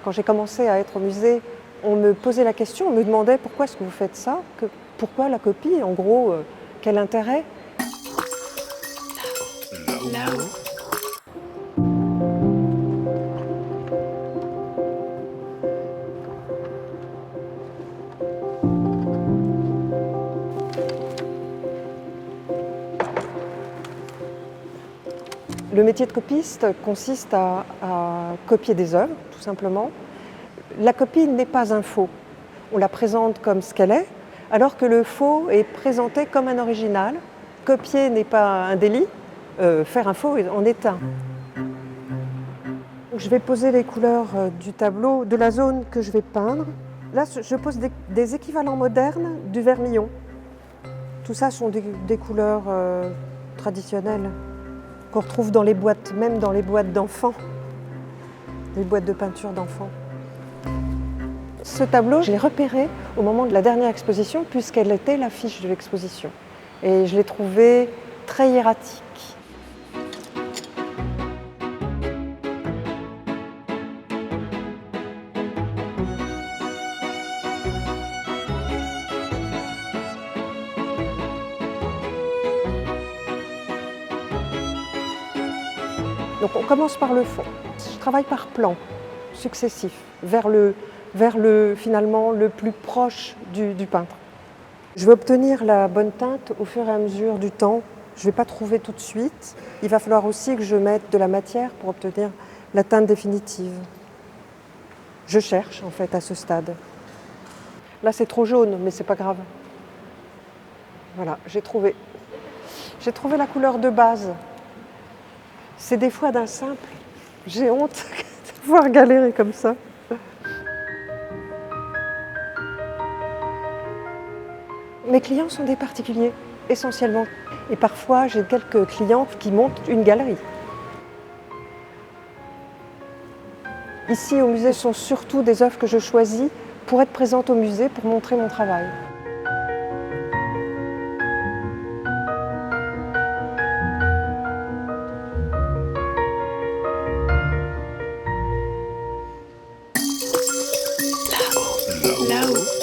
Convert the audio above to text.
Quand j'ai commencé à être au musée, on me posait la question, on me demandait pourquoi est-ce que vous faites ça, pourquoi la copie, en gros, quel intérêt? Là-haut. Le métier de copiste consiste à copier des œuvres, tout simplement. La copie n'est pas un faux. On la présente comme ce qu'elle est, alors que le faux est présenté comme un original. Copier n'est pas un délit, faire un faux en est un. Je vais poser les couleurs du tableau, de la zone que je vais peindre. Là, je pose des équivalents modernes du vermillon. Tout ça sont des couleurs traditionnelles qu'on retrouve dans les boîtes, même dans les boîtes d'enfants, les boîtes de peinture d'enfants. Ce tableau, je l'ai repéré au moment de la dernière exposition puisqu'elle était l'affiche de l'exposition. Et je l'ai trouvé très hiératique. Donc on commence par le fond. Je travaille par plans successifs vers finalement le plus proche du peintre. Je vais obtenir la bonne teinte au fur et à mesure du temps. Je ne vais pas trouver tout de suite. Il va falloir aussi que je mette de la matière pour obtenir la teinte définitive. Je cherche en fait à ce stade. Là c'est trop jaune, mais c'est pas grave. Voilà, j'ai trouvé. J'ai trouvé la couleur de base. C'est des fois d'un simple. J'ai honte de pouvoir galérer comme ça. Mes clients sont des particuliers, essentiellement. Et parfois, j'ai quelques clients qui montent une galerie. Ici, au musée, ce sont surtout des œuvres que je choisis pour être présente au musée, pour montrer mon travail. Là-haut.